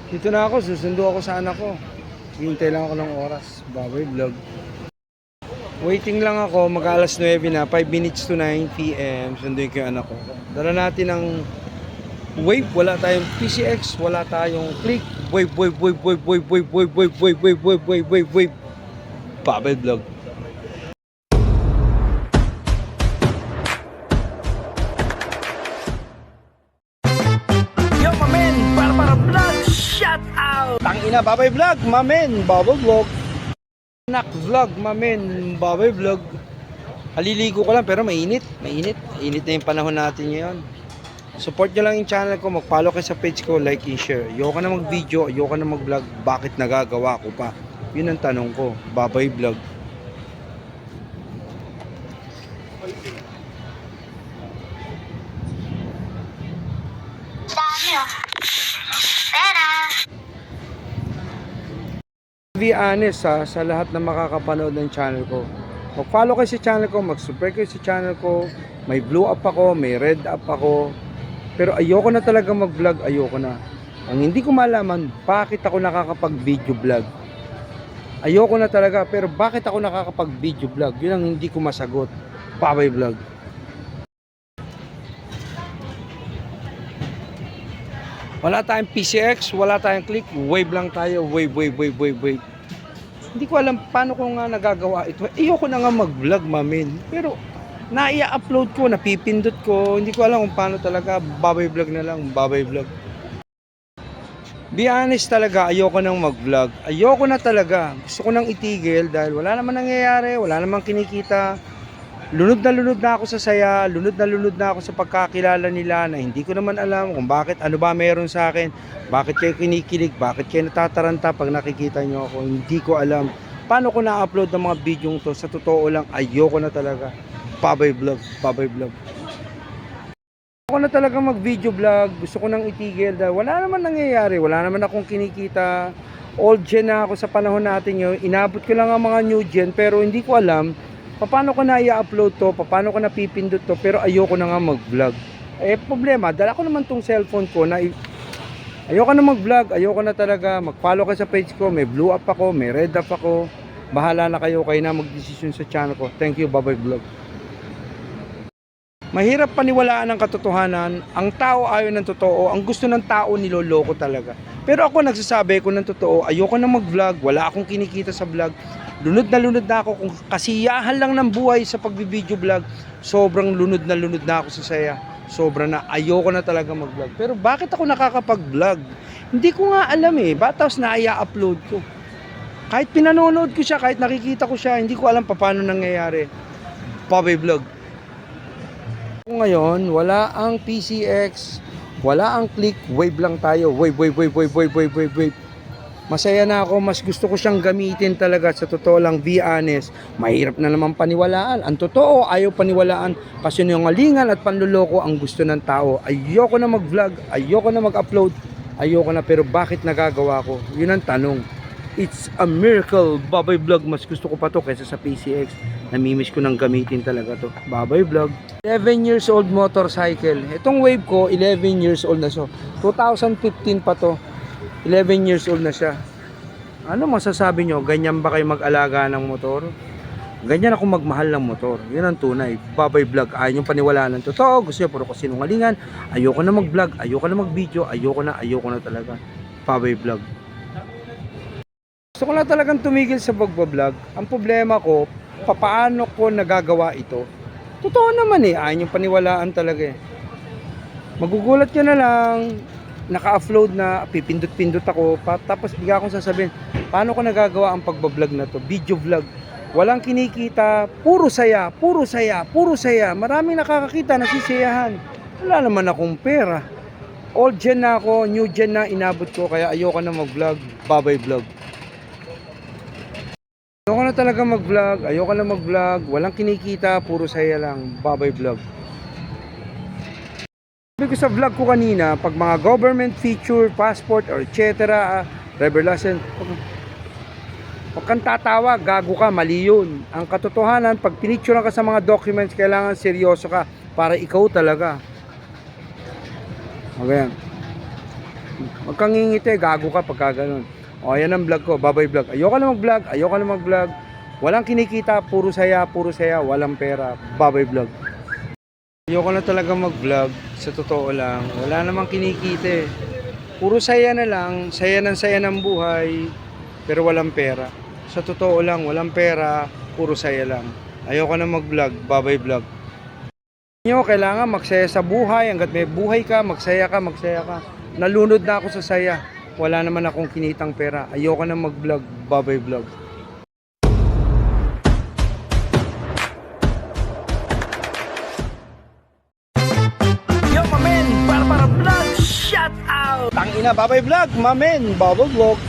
Dito na ako, susundo ako sa anak ko. Hintay lang ako ng oras. Baboy vlog. Waiting lang ako, mag-alas 9 na, 5 minutes to 9 p.m. Sunduin ko yung anak ko. Dala natin ng wave, wala tayong PCX, wala tayong click. Wave, wave, wave, wave, wave, wave, wave, wave, wave, wave, wave, wave, wave, wave. Baboy vlog. Yo, mamen! Para vlog! Shout out! Tangina, baboy vlog! Mamen! Baboy vlog! Anak vlog, mamen, baboy vlog. Haliligo ko lang pero mainit. Mainit na yung panahon natin ngayon. Support nyo lang yung channel ko. Mag-follow kayo sa page ko, like and share. Ayoko na mag-video, ayoko na mag-vlog. Bakit nagagawa ko pa? Yun ang tanong ko. Baboy vlog. Dami oh. Pera. Be honest sa lahat na makakapanood ng channel ko. Mag-follow kayo sa channel ko, mag-subscribe kayo sa channel ko. May blue up ako, may red up ako. Pero ayoko na talaga mag-vlog, ayoko na. Ang hindi ko malaman, bakit ako nakakapag-video vlog? Ayoko na talaga, pero bakit ako nakakapag-video vlog? Yun ang hindi ko masagot. Baboy vlog. Wala tayong PCX, wala tayong click, wave lang tayo, wave, wave, wave, wave, wave. Hindi ko alam paano ko nga nagagawa ito. Ayoko na nga mag-vlog, mamin. Pero naia-upload ko, napipindot ko. Hindi ko alam kung paano talaga. Baboy vlog na lang, baboy vlog. Be honest talaga, ayoko nang mag-vlog. Ayoko na talaga. Gusto ko nang itigil dahil wala naman nangyayari, wala namang kinikita. Lunod na ako sa saya, lunod na ako sa pagkakilala nila na hindi ko naman alam kung bakit, ano ba meron sa akin, bakit kayo kinikilig, bakit kayo natataranta pag nakikita nyo ako, hindi ko alam. Paano ko na-upload ng mga video to, sa totoo lang, ayoko na talaga. Baboy vlog, baboy vlog. Ayoko na talaga mag-video vlog, gusto ko nang itigil dahil wala naman nangyayari, wala naman akong kinikita. Old gen na ako sa panahon natin yun, inabot ko lang ang mga new gen pero hindi ko alam paano ko na i-upload to, paano ko na pipindot to, pero ayoko na nga mag-vlog. Eh problema, dala ko naman tong cellphone ko na ayoko na mag-vlog, ayoko na talaga. Mag-follow kayo sa page ko, may blue up ako, may red up ako. Bahala na kayo na mag-desisyon sa channel ko. Thank you, baboy vlog. Mahirap paniwalaan ang katotohanan. Ang tao ayaw ng totoo, ang gusto ng tao niloloko talaga. Pero ako nagsasabi ko ng totoo, ayoko na mag-vlog, wala akong kinikita sa vlog. Lunod na ako kung kasiyahan lang ng buhay sa pagbibideo vlog. Sobrang lunod na ako sa saya. Sobra na, ayoko na talaga mag-vlog. Pero bakit ako nakakapag-vlog? Hindi ko nga alam eh. Batas na i-upload ko. Kahit pinanonood ko siya, kahit nakikita ko siya, hindi ko alam paano nangyayari. Baboy vlog. Ngayon, wala ang PCX, wala ang click, wave lang tayo. Wave, wave, wave, wave, wave, wave, wave, wave. Masaya na ako, mas gusto ko siyang gamitin talaga, sa totoo lang, be honest. Mahirap na naman paniwalaan. Ang totoo, ayaw paniwalaan kasi yung ngalingan at panluloko ang gusto ng tao. Ayoko na mag-vlog, ayoko na mag-upload, ayoko na, pero bakit nagagawa ko? Yun ang tanong. It's a miracle, baboy vlog. Mas gusto ko pa to kaysa sa PCX. Namimiss ko nang gamitin talaga to. Baboy vlog. 11 years old motorcycle. Itong wave ko, 11 years old na so. 2015 pa to. 11 years old na siya. Ano masasabi nyo? Ganyan ba kayo mag-alaga ng motor? Ganyan ako magmahal ng motor. Yun ang tunay. Baboy vlog. Ayaw yung paniwalaan ng totoo. Gusto nyo puro ko sinungalingan. Ayoko na mag-vlog. Ayoko na mag-video. Ayoko na talaga. Baboy vlog. Gusto ko na talagang tumigil sa pagbablog. Ang problema ko, paano ko nagagawa ito? Totoo naman eh. Ayaw yung paniwalaan talaga eh. Magugulat nyo na lang. Naka-upload na, pipindot-pindot ako, tapos bigla akong sasabihin, paano ko nagagawa ang pagbablog na to? Video vlog. Walang kinikita, puro saya, puro saya, puro saya. Maraming nakakakita, nasisiyahan. Wala naman akong pera. Old gen na ako, new gen na inabot ko, kaya ayoko na mag-vlog, baboy vlog. Ayoko na talaga mag-vlog, ayoko na mag-vlog, walang kinikita, puro saya lang, baboy vlog. Sabi ko sa vlog ko kanina, pag mga government feature, passport, or etc., driver license, pag kang tatawa, gago ka, mali yun. Ang katotohanan, pag pinicturean ka sa mga documents, kailangan seryoso ka para ikaw talaga. Okay. Huwag kang ngingiti, gago ka pagka ganun. O, yan ang vlog ko, babay vlog. Ayoko na mag-vlog. Walang kinikita, puro saya, walang pera, babay vlog. Ayoko na talaga mag-vlog, sa totoo lang. Wala namang kinikita eh. Puro saya na lang, saya ng buhay, pero walang pera. Sa totoo lang, walang pera, puro saya lang. Ayoko na mag-vlog, babay vlog. Nyo, kailangan magsaya sa buhay, hanggat may buhay ka, magsaya ka. Nalunod na ako sa saya. Wala naman akong kinitang pera. Ayoko na mag-vlog, babay vlog. Yo, mamen! Para vlog! Shout out! Tangina, babay vlog, mamen! Babay vlog!